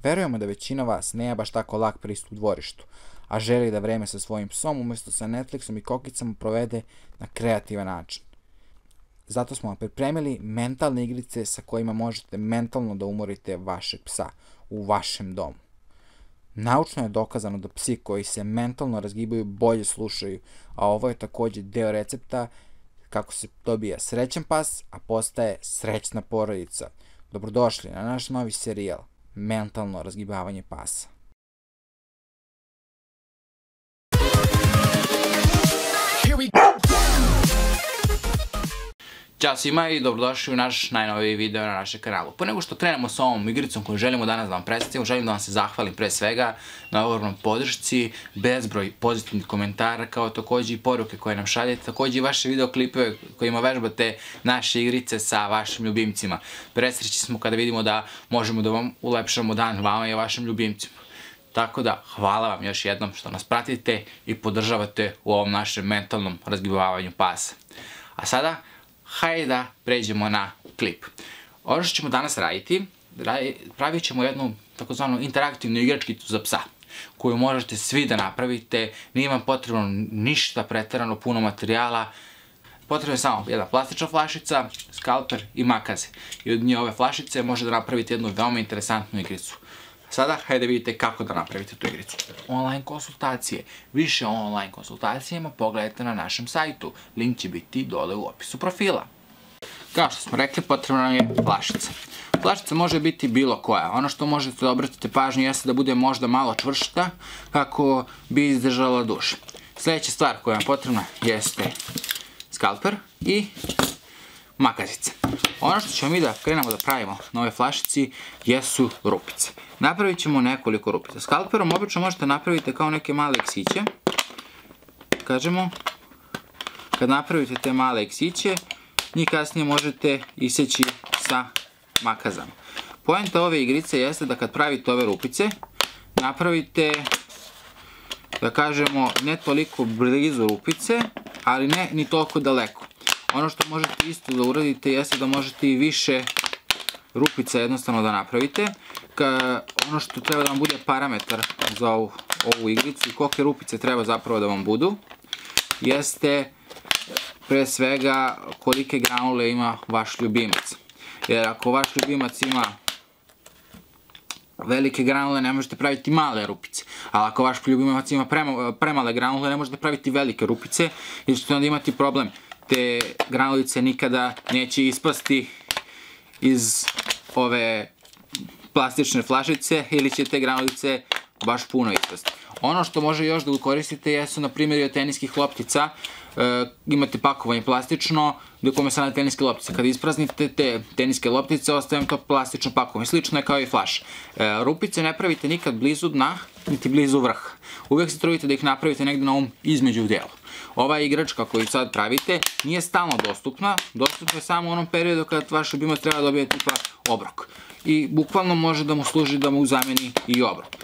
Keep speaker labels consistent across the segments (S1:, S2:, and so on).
S1: Verujemo da većina vas nema baš tako lak pristup dvorištu, a želi da vreme sa svojim psom umjesto sa Netflixom i kokicama provede na kreativan način. Zato smo vam pripremili mentalne igrice sa kojima možete mentalno da umorite vašeg psa u vašem domu. Naučno je dokazano da psi koji se mentalno razgibaju bolje slušaju, a ovo je također deo recepta kako se dobija srećan pas, a postaje srećna porodica. Dobrodošli na naš novi serijal Mentalno razgibavanje pasa. Ćao svima i dobrodošli u naš najnoviji video na našem kanalu. Po nego što krenemo s ovom igricom koju želimo danas da vam predstavimo, želim da vam se zahvalim pre svega na ogromnom podršci, bezbroj pozitivnih komentara, kao također i poruke koje nam šaljete, također i vaše videoklipove kojima vežbate naše igrice sa vašim ljubimcima. Presrećni smo kada vidimo da možemo da vam ulepšamo dan vama i vašim ljubimcima. Tako da, hvala vam još jednom što nas pratite i podržavate u ovom našem mentalnom razgibavanju pasa. A sada, hajde da pređemo na klip. Ono što ćemo danas raditi, pravit ćemo jednu takozvanu interaktivnu igračkicu za psa, koju možete svi da napravite, nije vam potrebno ništa preterano puno materijala, potrebno je samo jedna plastična flašica, skalper i makaze. I od nje ove flašice možete da napravite jednu veoma interesantnu igricu. Sada, hajde da vidite kako da napravite tu igricu. Online konsultacije. Više o online konsultacijama pogledajte na našem sajtu. Link će biti dole u opisu profila. Kao što smo rekli, potrebna nam je flašica. Flašica može biti bilo koja. Ono što možete da obratite pažnju jeste da bude možda malo čvršta kako bi izdržala duš. Sljedeća stvar koja je potrebna jeste skalper i makazica. Ono što ćemo mi da krenemo da pravimo na ove flašici jesu rupice. Napravit ćemo nekoliko rupica. Skalperom obično možete napraviti kao neke male iksiće. Kažemo, kad napravite te male iksiće, njih kasnije možete iseći sa makazama. Poenta ove igrice jeste da kad pravite ove rupice, napravite, da kažemo, ne toliko blizu rupice, ali ne ni toliko daleko. Ono što možete isto da uradite jeste da možete i više rupica jednostavno da napravite. Ono što treba da vam bude parametar za ovu igricu i kolike rupice treba zapravo da vam budu, jeste pre svega kolike granule ima vaš ljubimac. Jer ako vaš ljubimac ima velike granule, ne možete praviti male rupice. Ali ako vaš ljubimac ima premale granule, ne možete praviti velike rupice, jer ćete onda imati problem. Te granulice nikada neće ispasti iz ove plastične flašice ili će te granulice baš puno ispasti. Ono što može još da koristite jesu na primjer od teniskih loptica. Imate pakovanje plastično u kome stavljate teniske loptice. Kada ispraznite te teniske loptice, ostavim to plastično pakovanje. Slično je kao i flaš. Rupice ne pravite nikad blizu dna, niti blizu vrha. Uvijek se trudite da ih napravite negdje na ovom između delu. Ova igračka koju sad pravite nije stalno dostupna, dostupna je samo u onom periodu kad vaš ljubimac treba da dobije tipa obrok. I bukvalno može da mu služi da mu zameni i obrok.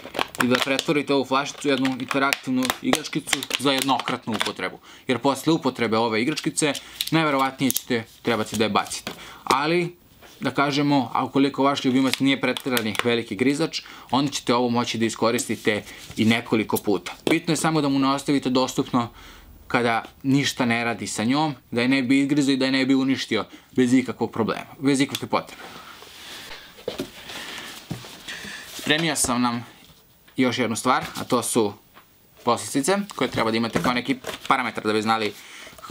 S1: I da pretvorite ovu flašicu u jednu interaktivnu igračkicu za jednokratnu upotrebu. Jer posle upotrebe ove igračkice, najverovatnije ćete trebati da je bacite. Ali, da kažemo, a ukoliko vaš ljubimac nije preterani veliki grizač, onda ćete ovo moći da iskoristite i nekoliko puta. Bitno je samo da mu ne ostavite dostupno kada ništa ne radi sa njom, da je ne bi izgrizao i da je ne bi uništio bez ikakvog problema, bez ikakve potrebe. Spremio sam nam još jednu stvar, a to su poslastice koje treba da imate kao neki parametar da bi znali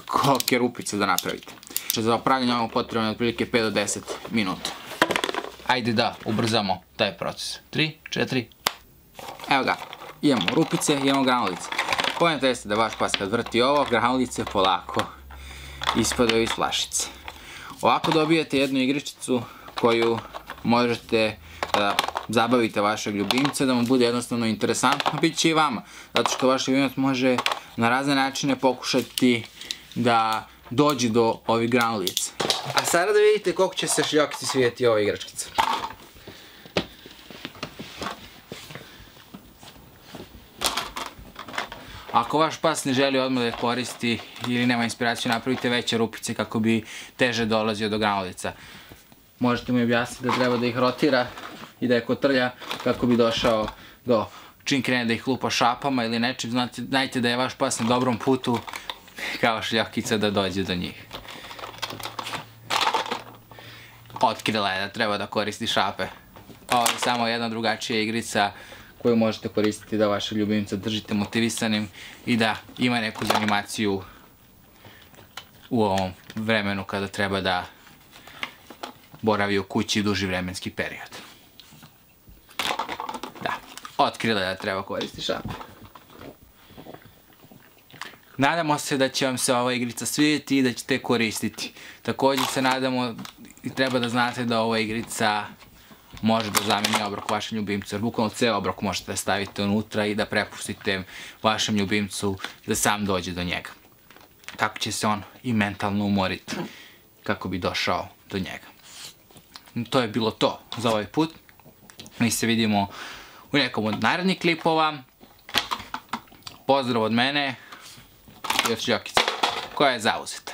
S1: kolike rupice da napravite. Za pravljanje ovog potrebno je otprilike 5 do 10 minuta. Ajde da ubrzamo taj proces. 3, 4, evo ga, imamo rupice, imamo granulice. Poenta jeste da vaš pas kad vrti ovo, granulice polako ispadaju iz flašice. Ovako dobijete jednu igričicu koju možete da zabavite vašeg ljubimca, da mu bude jednostavno interesantno, bit će i vama. Zato što vaš ljubimac može na razne načine pokušati da dođe do ovih granulica. A sada da vidite koliko će se šljokici svijeti ova igračkica. Ako vaš pas ne želi odmah da je koristi ili nema inspiraciju, napravite veće rupice kako bi teže dolazio do granulica. Možete mu objasniti da treba da ih rotira i da je kotrlja kako bi došao do čim krene da ih lupa šapama ili nečim, znajte da je vaš pas na dobrom putu kao šljokica da dođe do njih. Otkrila je da treba da koristi šape. Ovo je samo jedna drugačija igrica koju možete koristiti da vaše ljubimca držite motivisanim i da ima neku animaciju u ovom vremenu kada treba da boravi u kući duži vremenski period. Da, otkrila je da treba koristiti šape. Nadamo se da će vam se ova igrica svidjeti i da ćete koristiti. Također se nadamo i treba da znate da ova igrica može da zameni obrok vašem ljubimcu, jer bukvalno ceo obrok možete da stavite unutra i da prepustite vašem ljubimcu da sam dođe do njega. Tako će se on i mentalno umoriti kako bi došao do njega. To je bilo to za ovaj put. Mi se vidimo u nekom od narednih klipova. Pozdrav od mene i od šljokice koja je zauzeta.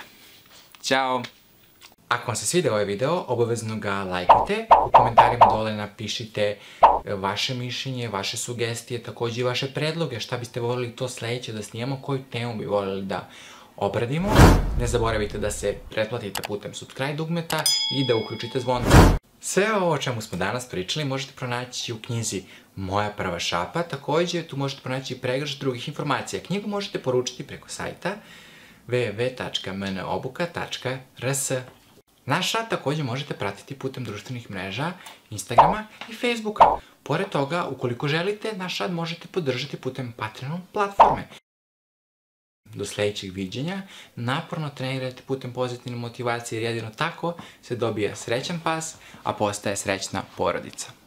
S1: Ćao! Ako vam se svidio ovaj video, obavezno ga lajkajte, u komentarima dole napišite vaše mišljenje, vaše sugestije, također i vaše predloge, šta biste voljeli to sledeće da snijemo, koju temu bi voljeli da obradimo. Ne zaboravite da se pretplatite putem subscribe dugmeta i da uključite zvonce. Sve ovo o čemu smo danas pričali možete pronaći u knjizi Moja prva šapa, također tu možete pronaći i pregršt drugih informacija. Knjigu možete poručiti preko sajta www.mnobuka.rs. Naš rad također možete pratiti putem društvenih mreža, Instagrama i Facebooka. Pored toga, ukoliko želite, naš rad možete podržati putem Patreon platforme. Do sljedećeg viđenja, naporno trenirajte putem pozitivne motivacije jer jedino tako se dobija srećan pas, a postaje srećna porodica.